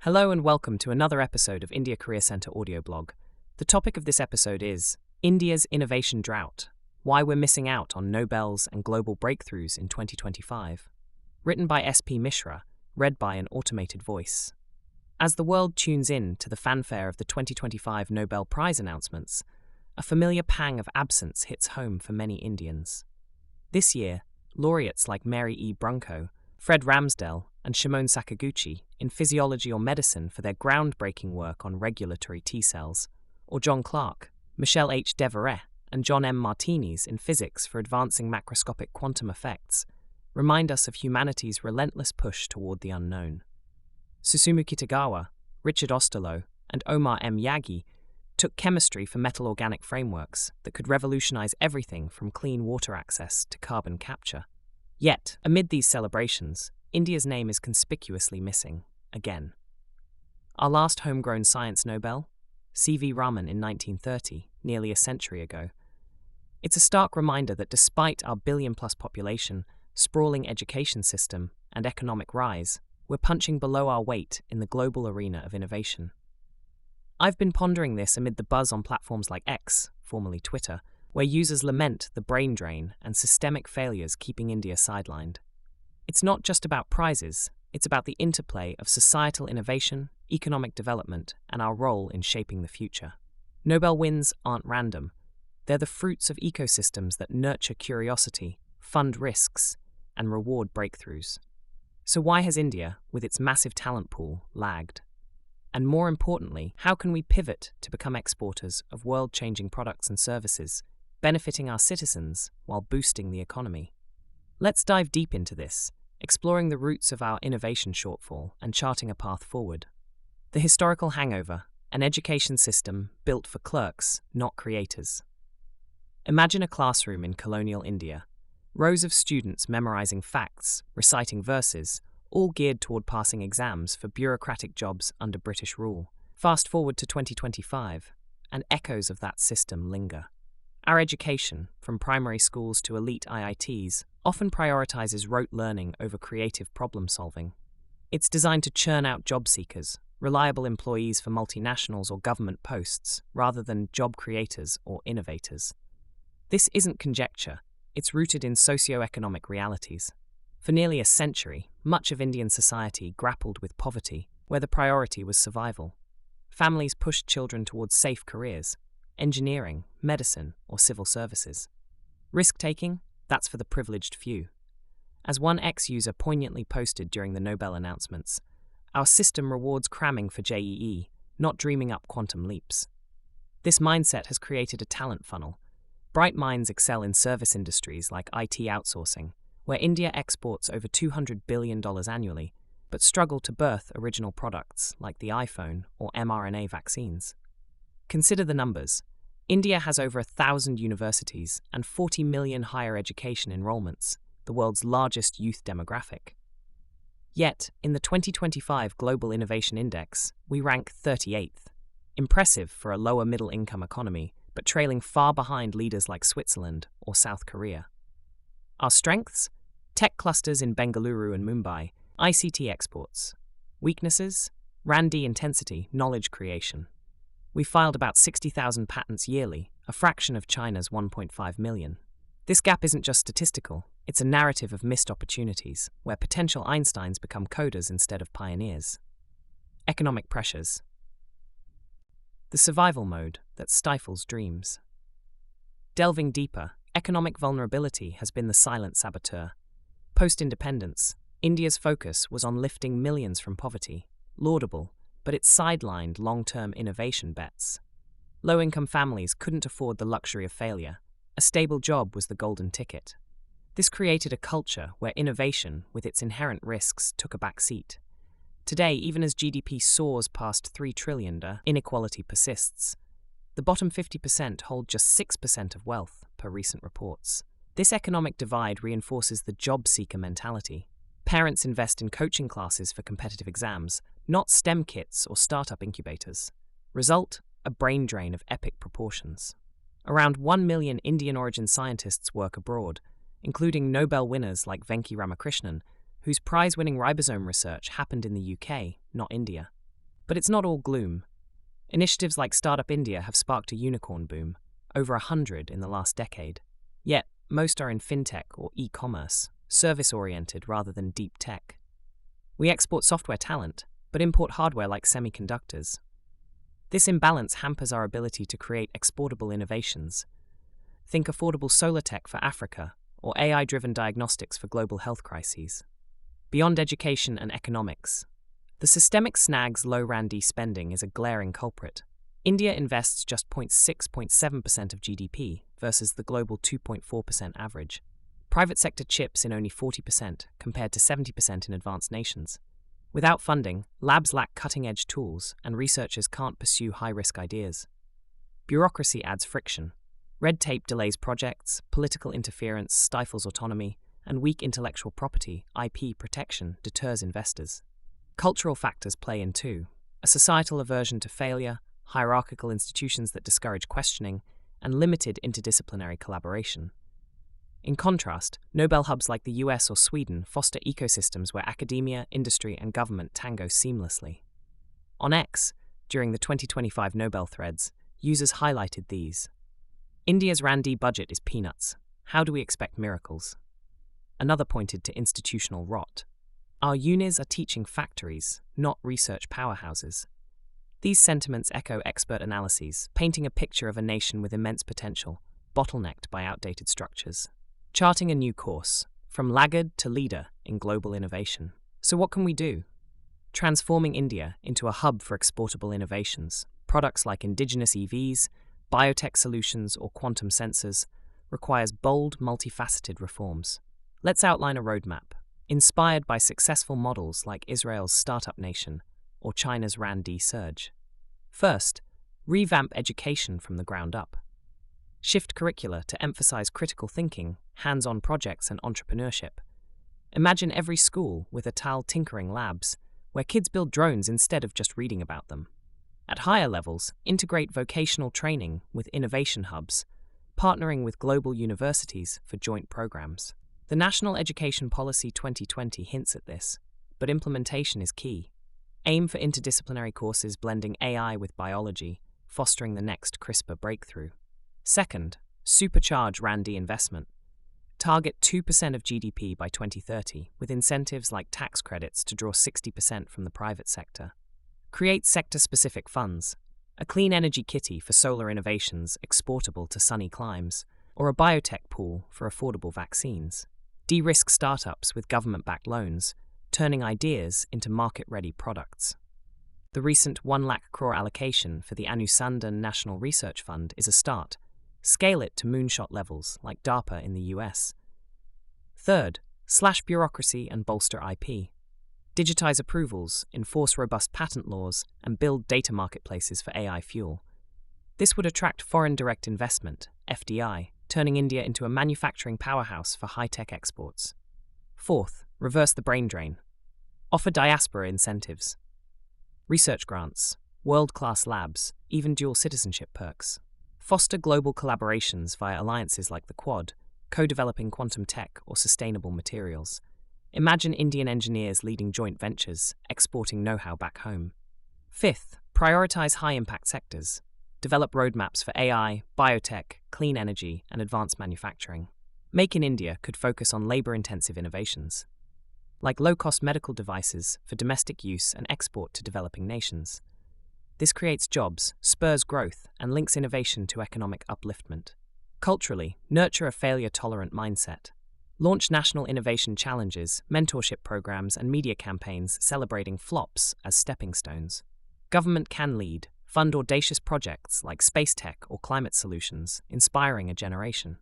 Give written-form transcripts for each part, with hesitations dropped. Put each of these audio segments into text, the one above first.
Hello and welcome to another episode of India Career Centre audio blog. The topic of this episode is India's Innovation Drought, Why We're Missing Out on Nobels and Global Breakthroughs in 2025. Written by S.P. Mishra, read by an automated voice. As the world tunes in to the fanfare of the 2025 Nobel Prize announcements, a familiar pang of absence hits home for many Indians. This year, laureates like Mary E. Brunko, Fred Ramsdell, and Shimon Sakaguchi in physiology or medicine for their groundbreaking work on regulatory T-cells, or John Clark, Michel H. Devereux, and John M. Martinis in physics for advancing macroscopic quantum effects, remind us of humanity's relentless push toward the unknown. Susumu Kitagawa, Richard Osterloh, and Omar M. Yaghi took chemistry for metal-organic frameworks that could revolutionize everything from clean water access to carbon capture. Yet, amid these celebrations, India's name is conspicuously missing, again. Our last homegrown science Nobel? C.V. Raman in 1930, nearly a century ago. It's a stark reminder that despite our billion-plus population, sprawling education system, and economic rise, we're punching below our weight in the global arena of innovation. I've been pondering this amid the buzz on platforms like X, formerly Twitter, where users lament the brain drain and systemic failures keeping India sidelined. It's not just about prizes, it's about the interplay of societal innovation, economic development, and our role in shaping the future. Nobel wins aren't random. They're the fruits of ecosystems that nurture curiosity, fund risks, and reward breakthroughs. So why has India, with its massive talent pool, lagged? And more importantly, how can we pivot to become exporters of world-changing products and services, benefiting our citizens while boosting the economy? Let's dive deep into this, exploring the roots of our innovation shortfall and charting a path forward. The historical hangover, an education system built for clerks, not creators. Imagine a classroom in colonial India. Rows of students memorizing facts, reciting verses, all geared toward passing exams for bureaucratic jobs under British rule. Fast forward to 2025, and echoes of that system linger. Our education, from primary schools to elite IITs, often prioritizes rote learning over creative problem-solving. It's designed to churn out job seekers, reliable employees for multinationals or government posts, rather than job creators or innovators. This isn't conjecture, it's rooted in socio-economic realities. For nearly a century, much of Indian society grappled with poverty, where the priority was survival. Families pushed children towards safe careers, engineering, medicine, or civil services. Risk-taking? That's for the privileged few. As one ex-user poignantly posted during the Nobel announcements, our system rewards cramming for JEE, not dreaming up quantum leaps. This mindset has created a talent funnel. Bright minds excel in service industries like IT outsourcing, where India exports over $200 billion annually, but struggle to birth original products like the iPhone or mRNA vaccines. Consider the numbers. India has over 1,000 universities and 40 million higher education enrollments, the world's largest youth demographic. Yet, in the 2025 Global Innovation Index, we rank 38th. Impressive for a lower middle-income economy, but trailing far behind leaders like Switzerland or South Korea. Our strengths? Tech clusters in Bengaluru and Mumbai, ICT exports. Weaknesses? R&D intensity, knowledge creation. We filed about 60,000 patents yearly, a fraction of China's 1.5 million. This gap isn't just statistical, it's a narrative of missed opportunities, where potential Einsteins become coders instead of pioneers. Economic pressures. The survival mode that stifles dreams. Delving deeper, economic vulnerability has been the silent saboteur. Post-independence, India's focus was on lifting millions from poverty, laudable, but it sidelined long-term innovation bets. Low-income families couldn't afford the luxury of failure. A stable job was the golden ticket. This created a culture where innovation, with its inherent risks, took a back seat. Today, even as GDP soars past $3 trillion, inequality persists. The bottom 50% hold just 6% of wealth, per recent reports. This economic divide reinforces the job seeker mentality. Parents invest in coaching classes for competitive exams, not STEM kits or startup incubators. Result? A brain drain of epic proportions. Around 1 million Indian-origin scientists work abroad, including Nobel winners like Venki Ramakrishnan, whose prize-winning ribosome research happened in the UK, not India. But it's not all gloom. Initiatives like Startup India have sparked a unicorn boom, over 100 in the last decade. Yet, most are in fintech or e-commerce, service-oriented rather than deep tech. We export software talent, but import hardware like semiconductors. This imbalance hampers our ability to create exportable innovations. Think affordable solar tech for Africa, or AI-driven diagnostics for global health crises. Beyond education and economics, the systemic snag's low R&D spending is a glaring culprit. India invests just 0.7% of GDP versus the global 2.4% average. Private sector chips in only 40% compared to 70% in advanced nations. Without funding, labs lack cutting-edge tools and researchers can't pursue high-risk ideas. Bureaucracy adds friction. Red tape delays projects, political interference stifles autonomy, and weak intellectual property, IP protection, deters investors. Cultural factors play in too. A societal aversion to failure, hierarchical institutions that discourage questioning, and limited interdisciplinary collaboration. In contrast, Nobel hubs like the US or Sweden foster ecosystems where academia, industry, and government tango seamlessly. On X, during the 2025 Nobel threads, users highlighted these. India's R&D budget is peanuts. How do we expect miracles? Another pointed to institutional rot. Our unis are teaching factories, not research powerhouses. These sentiments echo expert analyses, painting a picture of a nation with immense potential, bottlenecked by outdated structures. Charting a new course, from laggard to leader in global innovation. So what can we do? Transforming India into a hub for exportable innovations, products like indigenous EVs, biotech solutions, or quantum sensors, requires bold, multifaceted reforms. Let's outline a roadmap, inspired by successful models like Israel's Startup Nation or China's R&D surge. First, revamp education from the ground up. Shift curricula to emphasize critical thinking, hands-on projects, and entrepreneurship. Imagine every school with ATAL tinkering labs, where kids build drones instead of just reading about them. At higher levels, integrate vocational training with innovation hubs, partnering with global universities for joint programs. The National Education Policy 2020 hints at this, but implementation is key. Aim for interdisciplinary courses blending AI with biology, fostering the next CRISPR breakthrough. Second, supercharge R&D investment. Target 2% of GDP by 2030, with incentives like tax credits to draw 60% from the private sector. Create sector-specific funds, a clean energy kitty for solar innovations exportable to sunny climes, or a biotech pool for affordable vaccines. De-risk startups with government-backed loans, turning ideas into market-ready products. The recent 1 lakh crore allocation for the Anusandhan National Research Fund is a start. Scale it to moonshot levels like DARPA in the US. Third, slash bureaucracy and bolster IP. Digitize approvals, enforce robust patent laws, and build data marketplaces for AI fuel. This would attract foreign direct investment, FDI, turning India into a manufacturing powerhouse for high-tech exports. Fourth, reverse the brain drain. Offer diaspora incentives. Research grants, world-class labs, even dual citizenship perks. Foster global collaborations via alliances like the Quad, co-developing quantum tech or sustainable materials. Imagine Indian engineers leading joint ventures, exporting know-how back home. Fifth, prioritize high-impact sectors. Develop roadmaps for AI, biotech, clean energy, and advanced manufacturing. Make in India could focus on labor-intensive innovations, like low-cost medical devices for domestic use and export to developing nations. This creates jobs, spurs growth, and links innovation to economic upliftment. Culturally, nurture a failure-tolerant mindset. Launch national innovation challenges, mentorship programs, and media campaigns celebrating flops as stepping stones. Government can lead, fund audacious projects like space tech or climate solutions, inspiring a generation.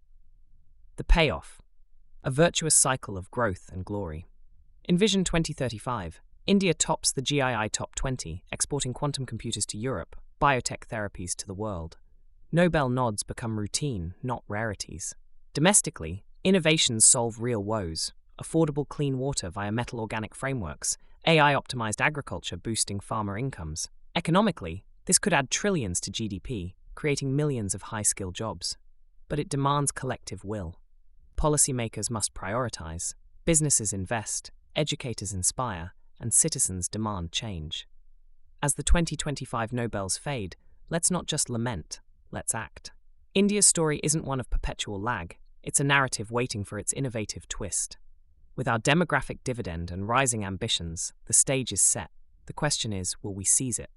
The payoff: a virtuous cycle of growth and glory. Envision 2035. India tops the GII Top 20, exporting quantum computers to Europe, biotech therapies to the world. Nobel nods become routine, not rarities. Domestically, innovations solve real woes: affordable clean water via metal organic frameworks, AI-optimized agriculture boosting farmer incomes. Economically, this could add trillions to GDP, creating millions of high-skill jobs. But it demands collective will. Policymakers must prioritize, businesses invest, educators inspire, and citizens demand change. As the 2025 Nobels fade, let's not just lament, let's act. India's story isn't one of perpetual lag, it's a narrative waiting for its innovative twist. With our demographic dividend and rising ambitions, the stage is set. The question is, will we seize it?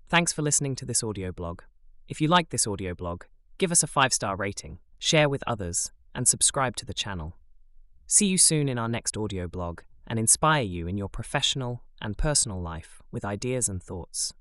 Thanks for listening to this audio blog. If you like this audio blog, give us a 5-star rating, share with others, and subscribe to the channel. See you soon in our next audio blog and inspire you in your professional and personal life with ideas and thoughts.